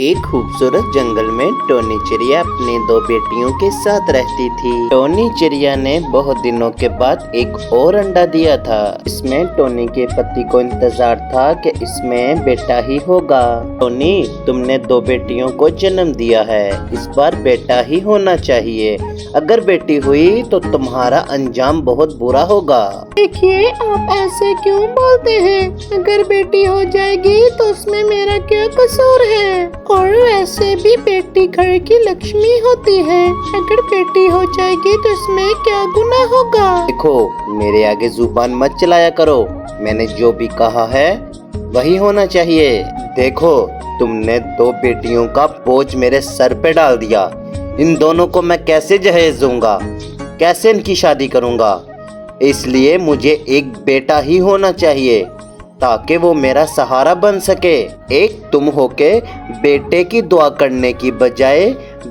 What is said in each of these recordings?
एक खूबसूरत जंगल में टोनी चिड़िया अपनी दो बेटियों के साथ रहती थी। टोनी चिड़िया ने बहुत दिनों के बाद एक और अंडा दिया था। इसमें टोनी के पति को इंतजार था कि इसमें बेटा ही होगा। टोनी, तुमने दो बेटियों को जन्म दिया है, इस बार बेटा ही होना चाहिए। अगर बेटी हुई तो तुम्हारा अंजाम बहुत बुरा होगा। देखिए, आप ऐसे क्यों बोलते हैं? अगर बेटी हो जाएगी तो उसमें मेरा क्या कसूर है? और वैसे भी बेटी घर की लक्ष्मी होती है। अगर बेटी हो जाएगी तो इसमें क्या गुनाह होगा? देखो, मेरे आगे जुबान मत चलाया करो। मैंने जो भी कहा है वही होना चाहिए। देखो, तुमने दो बेटियों का बोझ मेरे सर पे डाल दिया। इन दोनों को मैं कैसे जहेज दूंगा, कैसे इनकी शादी करूंगा? इसलिए मुझे एक बेटा ही होना चाहिए ताकि वो मेरा सहारा बन सके। एक तुम होके बेटे की दुआ करने की बजाय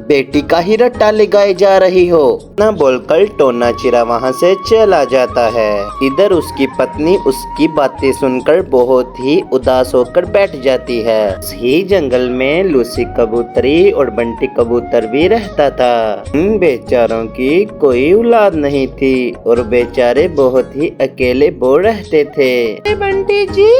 बेटी का ही रट्टा लगाए जा रही हो ना बोलकर टोना चिड़ा वहाँ से चला जाता है। इधर उसकी पत्नी उसकी बातें सुनकर बहुत ही उदास होकर बैठ जाती है। इसी जंगल में लूसी कबूतरी और बंटी कबूतर भी रहता था। इन बेचारों की कोई औलाद नहीं थी और बेचारे बहुत ही अकेले बोर रहते थे। बंटी जी,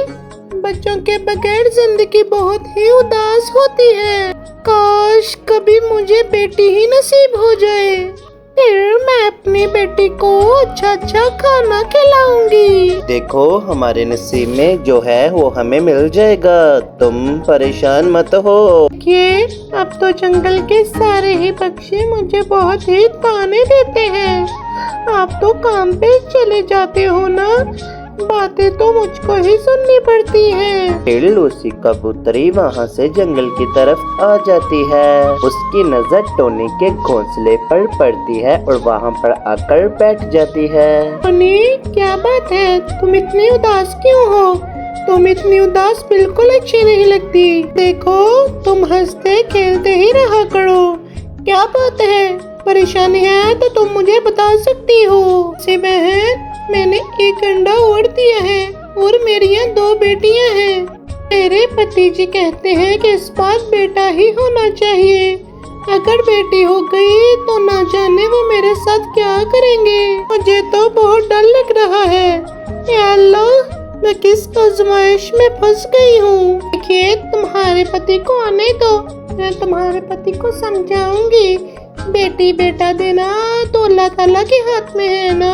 बच्चों के बगैर जिंदगी बहुत ही उदास होती है। काश कभी मुझे बेटी ही नसीब हो जाए, फिर मैं अपनी बेटी को अच्छा अच्छा खाना खिलाऊंगी। देखो, हमारे नसीब में जो है वो हमें मिल जाएगा, तुम परेशान मत हो। देखिए, अब तो जंगल के सारे ही पक्षी मुझे बहुत ही ताने देते हैं। आप तो काम पे चले जाते हो ना, बातें तो मुझको ही सुननी पड़ती हैं। फिर लूसी कबूतरी वहाँ से जंगल की तरफ आ जाती है। उसकी नजर टोनी के घोंसले पर पड़ती है और वहाँ पर आकर बैठ जाती है। टोनी, क्या बात है? तुम इतनी उदास क्यों हो? तुम इतनी उदास बिल्कुल अच्छी नहीं लगती। देखो, तुम हंसते खेलते ही रहा करो। क्या बात है? परेशानी है तो तुम मुझे बता सकती हो। से बहन, मैंने एक अंडा और दिया है और मेरी यहाँ दो बेटियाँ हैं। मेरे पति जी कहते हैं कि इस बार बेटा ही होना चाहिए। अगर बेटी हो गई तो ना जाने वो मेरे साथ क्या करेंगे। मुझे तो बहुत डर लग रहा है। या अल्लाह, मैं किस आजमाइश में फंस गई हूँ। देखिए, तुम्हारे पति को आने दो, मैं तुम्हारे पति को समझाऊंगी। बेटी बेटा देना तो अल्लाह ताला के हाथ में है ना,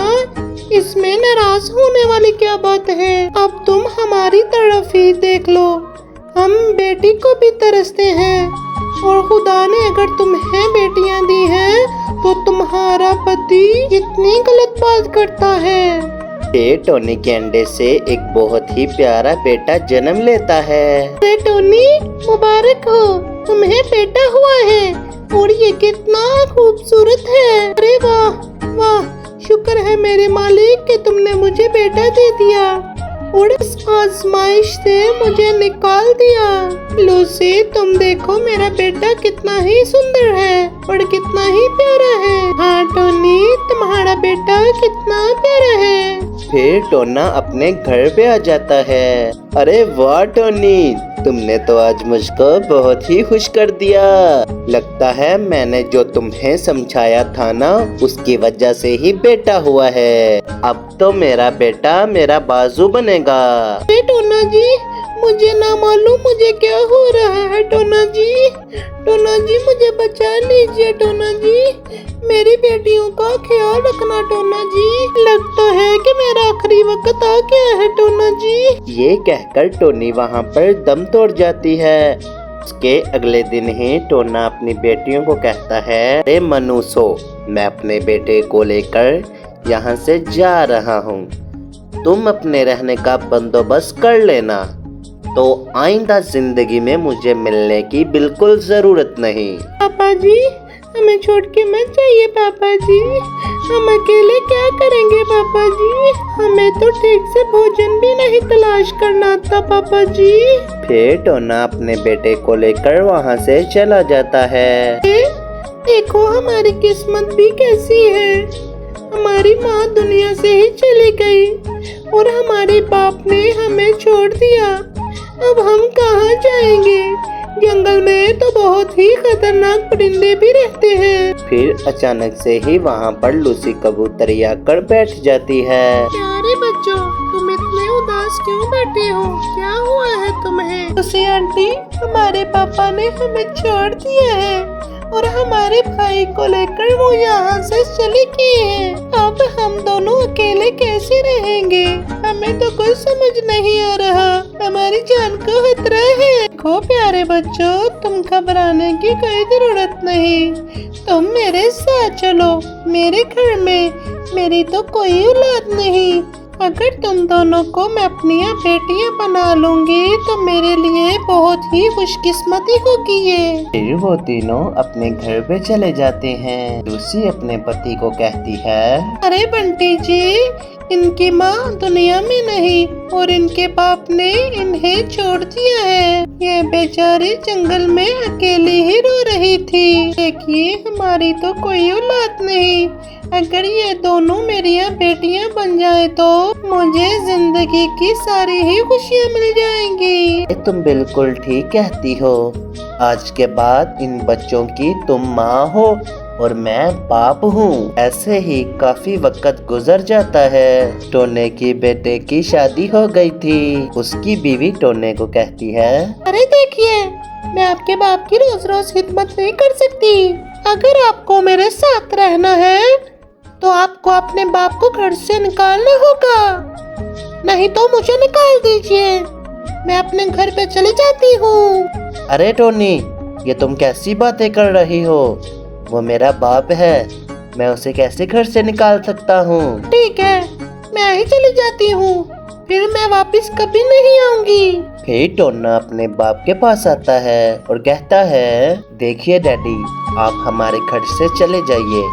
इसमें नाराज होने वाली क्या बात है? अब तुम हमारी तरफ ही देख लो, हम बेटी को भी तरसते हैं और खुदा ने अगर तुम्हें बेटियां दी हैं तो तुम्हारा पति इतनी गलत बात करता है। टोनी के अंडे से एक बहुत ही प्यारा बेटा जन्म लेता है। टोनी, मुबारक हो, तुम्हें बेटा हुआ है और ये कितना खूबसूरत है। अरे वाह वाह, शुक्र है मेरे मालिक कि तुमने मुझे बेटा दे दिया और इस आजमाइश से मुझे निकाल दिया। लूसी, तुम देखो मेरा बेटा कितना ही सुंदर है और कितना ही प्यारा है। हाँ टोनी, तुम्हारा बेटा कितना प्यारा है। फिर टोना अपने घर पे आ जाता है। अरे वाह टोनी, तुमने तो आज मुझको बहुत ही खुश कर दिया। लगता है मैंने जो तुम्हें समझाया था ना, उसकी वजह से ही बेटा हुआ है। अब तो मेरा बेटा मेरा बाजू बनेगा। टोना जी, मुझे ना मालूम मुझे क्या हो रहा है। टोना जी, टोना जी, मुझे बचा लीजिए। टोना जी, मेरी बेटियों का ख्याल रखना। टोना जी, लगता है कि मेरा आखिरी वक्त आ गया है। टोना जी, ये कहकर टोनी वहाँ पर दम तोड़ जाती है। उसके अगले दिन ही टोना अपनी बेटियों को कहता है, अरे मनुष्यो, मैं अपने बेटे को लेकर यहाँ से जा रहा हूँ, तुम अपने रहने का बंदोबस्त कर लेना, तो आइंदा जिंदगी में मुझे मिलने की बिल्कुल जरूरत नहीं। पापा जी, हमें छोड़ के मत जाइए पापा जी, हम अकेले क्या करेंगे पापा जी? हमें तो ठीक से भोजन भी नहीं तलाश करना था पापा जी। फिर टोना अपने बेटे को लेकर वहाँ से चला जाता है। देखो हमारी किस्मत भी कैसी है। हमारी माँ दुनिया से ही चली गई और हमारे बाप ने हमें छोड़ दिया। अब हम कहाँ जाएंगे? जंगल में तो बहुत ही खतरनाक परिंदे भी रहते हैं। फिर अचानक से ही वहाँ पर लूसी कबूतरी आकर बैठ जाती है। प्यारे बच्चों, तुम इतने उदास क्यों बैठे हो? क्या हुआ है तुम्हें? लूसी आंटी, हमारे पापा ने हमें छोड़ दिया है और हमारे भाई को लेकर वो यहाँ से चले गए हैं। अब हम दोनों अकेले कैसे रहेंगे? हमें तो कुछ समझ नहीं आ रहा। हमारी जान को खतरा है। देखो प्यारे बच्चों, तुम घबराने की कोई जरूरत नहीं। तुम मेरे साथ चलो मेरे घर में। मेरी तो कोई औलाद नहीं। अगर तुम दोनों को मैं अपनी बेटियां बना लूंगी तो मेरे लिए बहुत ही खुशकिस्मती होगी ये। फिर वो तीनों अपने घर पे चले जाते हैं। लूसी अपने पति को कहती है, अरे बंटी जी, इनकी माँ दुनिया में नहीं और इनके बाप ने इन्हें छोड़ दिया है। ये बेचारी जंगल में अकेली ही रो रही थी। देखिए, हमारी तो कोई औलाद नहीं। अगर ये दोनों मेरी बेटियां बन जाए तो मुझे जिंदगी की सारी ही खुशियाँ मिल जाएंगी। तुम बिल्कुल ठीक कहती हो। आज के बाद इन बच्चों की तुम माँ हो और मैं बाप हूँ। ऐसे ही काफी वक्त गुजर जाता है। टोने की बेटे की शादी हो गई थी। उसकी बीवी टोने को कहती है, अरे देखिए, मैं आपके बाप की रोज रोज खिदमत नहीं कर सकती। अगर आपको मेरे साथ रहना है तो आपको अपने बाप को घर से निकालना होगा, नहीं तो मुझे निकाल दीजिए। मैं अपने घर पे चली जाती हूँ। अरे टोनी, ये तुम कैसी बातें कर रही हो? वो मेरा बाप है, मैं उसे कैसे घर से निकाल सकता हूँ? ठीक है, मैं ही चली जाती हूँ, फिर मैं वापस कभी नहीं आऊंगी। फिर टोना अपने बाप के पास आता है और कहता है, देखिए डैडी, आप हमारे घर से चले जाइए।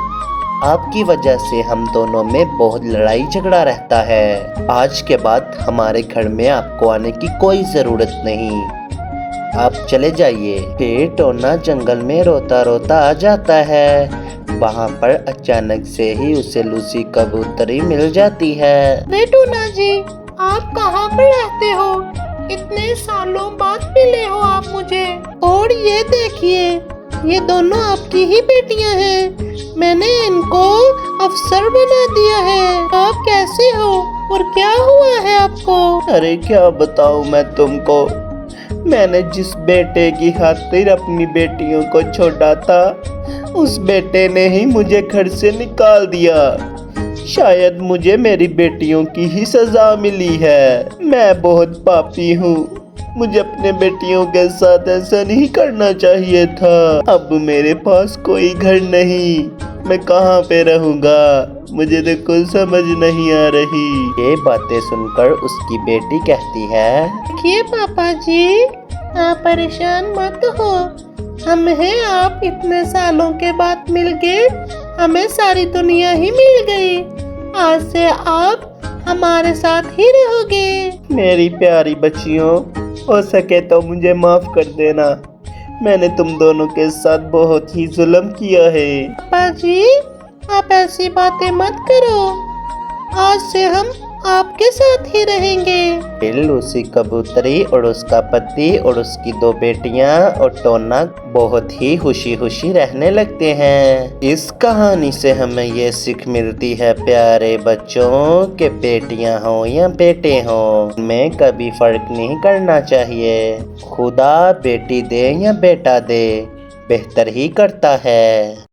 आपकी वजह से हम दोनों में बहुत लड़ाई झगड़ा रहता है। आज के बाद हमारे घर में आपको आने की कोई जरूरत नहीं। आप चले जाइए। फिर टोना जंगल में रोता रोता आ जाता है। वहाँ पर अचानक से ही उसे लूसी कबूतरी मिल जाती है। अरे टोना जी, आप कहाँ पर रहते हो? इतने सालों बाद मिले हो आप मुझे। और ये देखिए, ये दोनों आपकी ही बेटियां हैं। मैंने इनको अफसर बना दिया है। आप कैसे हो और क्या हुआ है आपको? अरे क्या बताऊँ मैं तुमको। मैंने जिस बेटे की खातिर अपनी बेटियों को छोड़ा था, उस बेटे ने ही मुझे घर से निकाल दिया। शायद मुझे मेरी बेटियों की ही सजा मिली है। मैं बहुत पापी हूँ। मुझे अपने बेटियों के साथ ऐसा नहीं करना चाहिए था। अब मेरे पास कोई घर नहीं, मैं कहाँ पे रहूँगा? मुझे तो कुछ समझ नहीं आ रही। ये बातें सुनकर उसकी बेटी कहती है, देखिए पापा जी, आप परेशान मत हो। हम हैं, आप इतने सालों के बाद मिल गए। हमें सारी दुनिया ही मिल गई। आज से आप हमारे साथ ही रहोगे। मेरी प्यारी बच्चियों, हो सके तो मुझे माफ कर देना। मैंने तुम दोनों के साथ बहुत ही जुल्म किया है। पापा जी, आप ऐसी बातें मत करो। आज से हम आपके साथ ही रहेंगे। फिर लूसी कबूतरी और उसका पति और उसकी दो बेटियां और टोना बहुत ही खुशी खुशी रहने लगते हैं। इस कहानी से हमें ये सीख मिलती है प्यारे बच्चों, कि बेटियां हो या बेटे हो, में कभी फर्क नहीं करना चाहिए। खुदा बेटी दे या बेटा दे, बेहतर ही करता है।